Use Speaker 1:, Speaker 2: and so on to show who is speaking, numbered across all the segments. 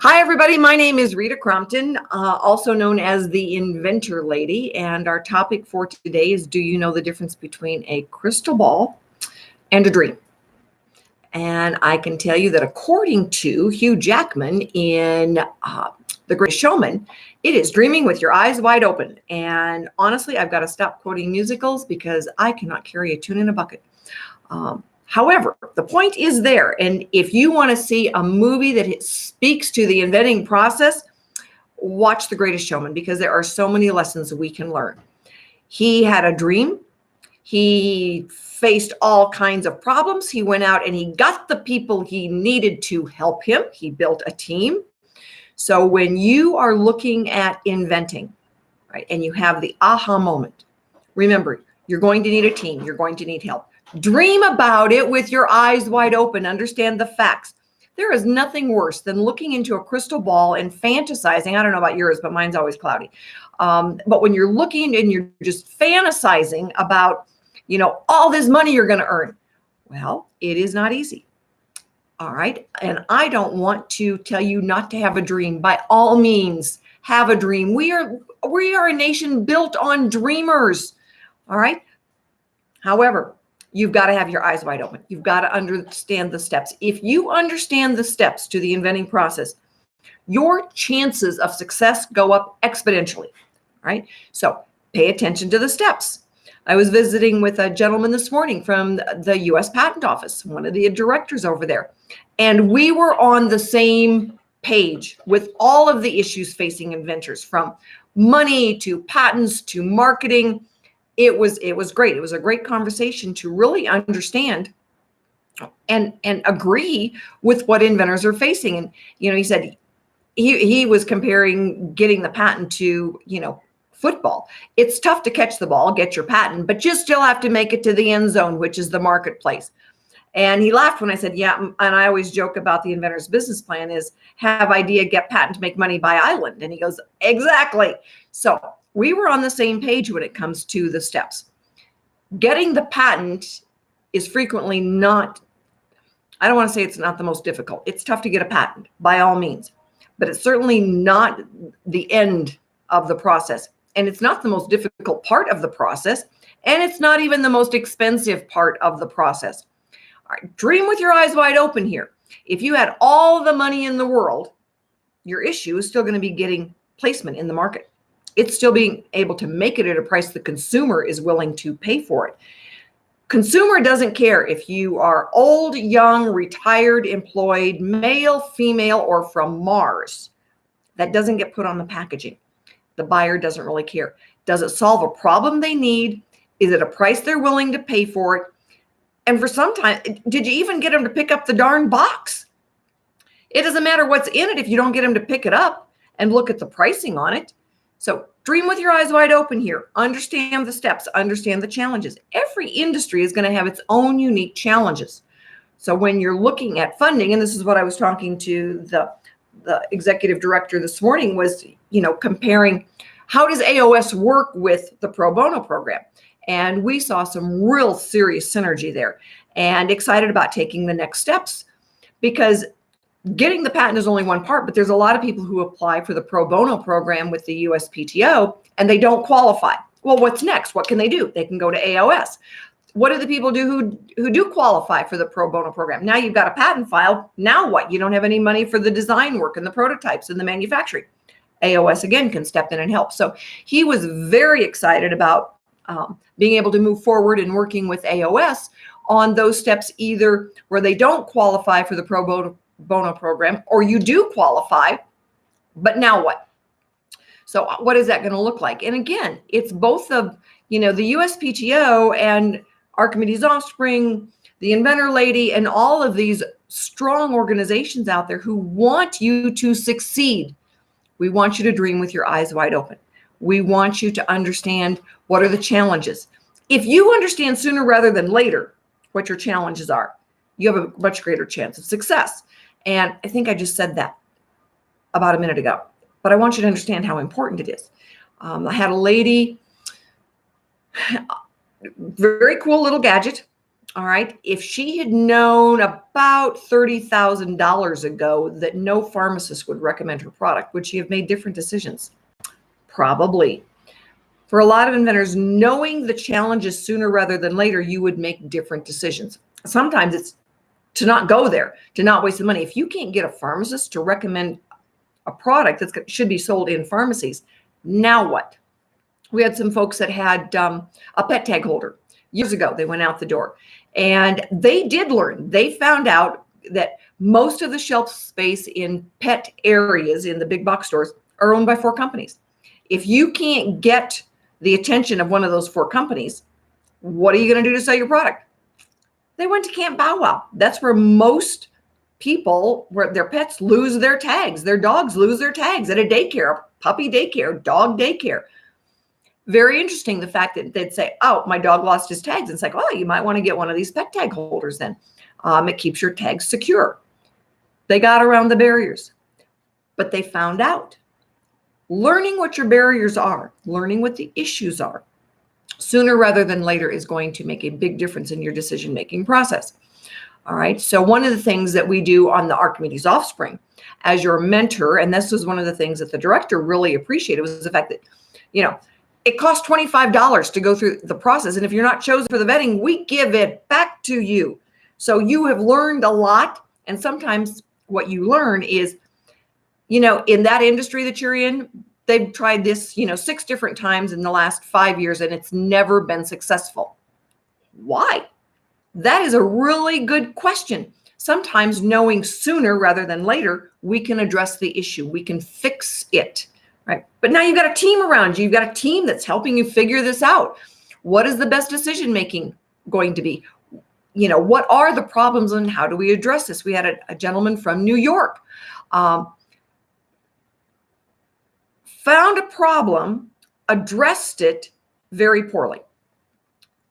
Speaker 1: Hi, everybody. My name is Rita Crompton, also known as the Inventor Lady. And our topic for today is, do you know the difference between a crystal ball and a dream? And I can tell you that according to Hugh Jackman in The Greatest Showman, it is dreaming with your eyes wide open. And honestly, I've got to stop quoting musicals because I cannot carry a tune in a bucket. However, the point is there. And if you want to see a movie that speaks to the inventing process, watch The Greatest Showman, because there are so many lessons we can learn. He had a dream. He faced all kinds of problems. He went out and he got the people he needed to help him. He built a team. So when you are looking at inventing, right, and you have the aha moment, remember, you're going to need a team. You're going to need help. Dream about it with your eyes wide open. Understand the facts. There is nothing worse than looking into a crystal ball and fantasizing. I don't know about yours, but mine's always cloudy. But when you're looking and you're just fantasizing about, all this money you're going to earn, well, it is not easy. All right. And I don't want to tell you not to have a dream. By all means, have a dream. We are a nation built on dreamers. All right. However, you've got to have your eyes wide open. You've got to understand the steps. If you understand the steps to the inventing process, your chances of success go up exponentially, right? So pay attention to the steps. I was visiting with a gentleman this morning from the U.S. Patent Office, one of the directors over there, and we were on the same page with all of the issues facing inventors, from money to patents to marketing. It was great. It was a great conversation to really understand and agree with what inventors are facing. And, he said he was comparing getting the patent to, football. It's tough to catch the ball, get your patent, but you still have to make it to the end zone, which is the marketplace. And he laughed when I said, yeah. And I always joke about the inventor's business plan is have idea, get patent, make money, buy island. And he goes, exactly. So we were on the same page when it comes to the steps. Getting the patent is frequently not, I don't want to say it's not the most difficult. It's tough to get a patent by all means, but it's certainly not the end of the process. And it's not the most difficult part of the process. And it's not even the most expensive part of the process. All right, dream with your eyes wide open here. If you had all the money in the world, your issue is still going to be getting placement in the market. It's still being able to make it at a price the consumer is willing to pay for it. Consumer doesn't care if you are old, young, retired, employed, male, female, or from Mars. That doesn't get put on the packaging. The buyer doesn't really care. Does it solve a problem they need? Is it a price they're willing to pay for it? And for some time, did you even get them to pick up the darn box? It doesn't matter what's in it if you don't get them to pick it up and look at the pricing on it. So dream with your eyes wide open here. Understand the steps, understand the challenges. Every industry is going to have its own unique challenges. So when you're looking at funding, and this is what I was talking to the executive director this morning, was, comparing how does AOS work with the pro bono program? And we saw some real serious synergy there, and excited about taking the next steps, because getting the patent is only one part, but there's a lot of people who apply for the pro bono program with the USPTO and they don't qualify. Well, what's next? What can they do? They can go to AOS. What do the people do who do qualify for the pro bono program? Now you've got a patent filed. Now what? You don't have any money for the design work and the prototypes and the manufacturing. AOS again can step in and help. So he was very excited about being able to move forward and working with AOS on those steps, either where they don't qualify for the pro bono program, or you do qualify, but now what? So what is that going to look like? And again, it's both of, the USPTO and Archimedes Offspring, the Inventor Lady, and all of these strong organizations out there who want you to succeed. We want you to dream with your eyes wide open. We want you to understand what are the challenges. If you understand sooner rather than later what your challenges are, you have a much greater chance of success. And I think I just said that about a minute ago, but I want you to understand how important it is. I had a lady, very cool little gadget. All right. If she had known about $30,000 ago that no pharmacist would recommend her product, would she have made different decisions? Probably. For a lot of inventors, knowing the challenges sooner rather than later, you would make different decisions. Sometimes it's to not go there, to not waste the money. If you can't get a pharmacist to recommend a product that should be sold in pharmacies, now what? We had some folks that had a pet tag holder years ago. They went out the door and they did learn. They found out that most of the shelf space in pet areas in the big box stores are owned by 4 companies. If you can't get the attention of one of those 4 companies, what are you going to do to sell your product? They went to Camp Bow Wow. That's where most people, where their pets lose their tags. Their dogs lose their tags at a daycare, a puppy daycare, dog daycare. Very interesting, the fact that they'd say, oh, my dog lost his tags. And it's like, oh, you might want to get one of these pet tag holders then. It keeps your tags secure. They got around the barriers, but they found out. Learning what your barriers are, learning what the issues are, sooner rather than later is going to make a big difference in your decision-making process. All right. So one of the things that we do on the Archimedes Offspring as your mentor, and this was one of the things that the director really appreciated, was the fact that, it costs $25 to go through the process. And if you're not chosen for the vetting, we give it back to you. So you have learned a lot. And sometimes what you learn is, in that industry that you're in, they've tried this, 6 different times in the last 5 years, and it's never been successful. Why? That is a really good question. Sometimes knowing sooner rather than later, we can address the issue. We can fix it, right? But now you've got a team around you. You've got a team that's helping you figure this out. What is the best decision-making going to be? What are the problems and how do we address this? We had a gentleman from New York, found a problem, addressed it very poorly,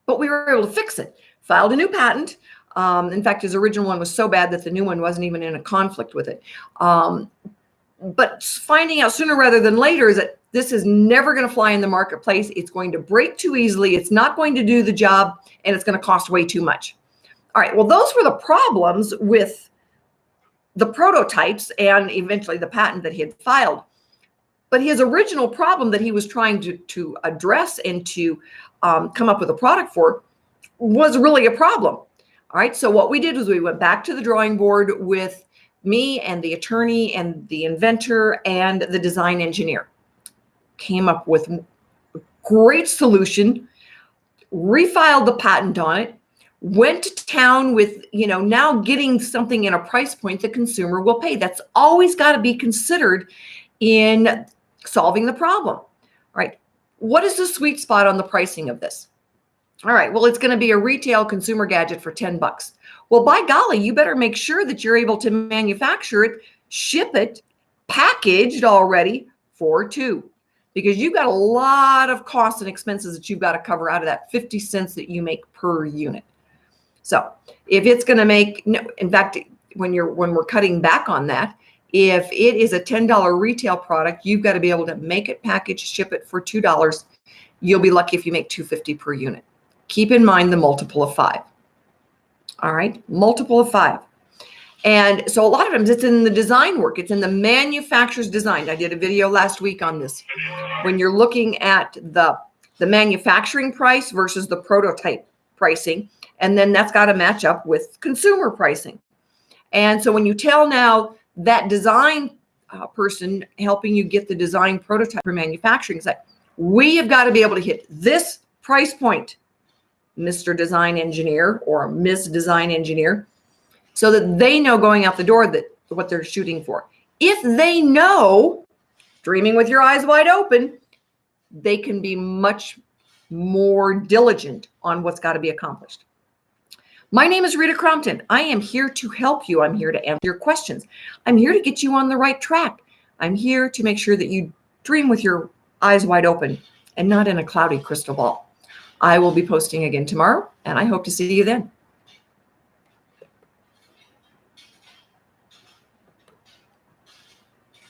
Speaker 1: but we were able to fix it. Filed a new patent. In fact, his original one was so bad that the new one wasn't even in a conflict with it. But finding out sooner rather than later is that this is never going to fly in the marketplace. It's going to break too easily. It's not going to do the job, and it's going to cost way too much. All right, well, those were the problems with the prototypes and eventually the patent that he had filed. But his original problem that he was trying to address and to come up with a product for was really a problem. All right. So what we did was we went back to the drawing board with me and the attorney and the inventor and the design engineer. Came up with a great solution, refiled the patent on it, went to town with, now getting something in a price point the consumer will pay. That's always got to be considered in solving the problem. All right. What is the sweet spot on the pricing of this? All right. Well, it's going to be a retail consumer gadget for $10. Well, by golly, you better make sure that you're able to manufacture it, ship it, packaged already for $2, because you've got a lot of costs and expenses that you've got to cover out of that 50 cents that you make per unit. So if it's going to make, in fact, when we're cutting back on that, if it is a $10 retail product, you've got to be able to make it, package, ship it for $2. You'll be lucky if you make $2.50 per unit. Keep in mind the multiple of 5. All right, multiple of 5. And so a lot of times it's in the design work. It's in the manufacturer's design. I did a video last week on this. When you're looking at the manufacturing price versus the prototype pricing, and then that's got to match up with consumer pricing. And so when you tell now that design person helping you get the design prototype for manufacturing, it's like, we have got to be able to hit this price point, Mr. Design Engineer or Ms. Design Engineer, so that they know going out the door that what they're shooting for. If they know, dreaming with your eyes wide open, they can be much more diligent on what's got to be accomplished. My name is Rita Crompton. I am here to help you. I'm here to answer your questions. I'm here to get you on the right track. I'm here to make sure that you dream with your eyes wide open and not in a cloudy crystal ball. I will be posting again tomorrow, and I hope to see you then.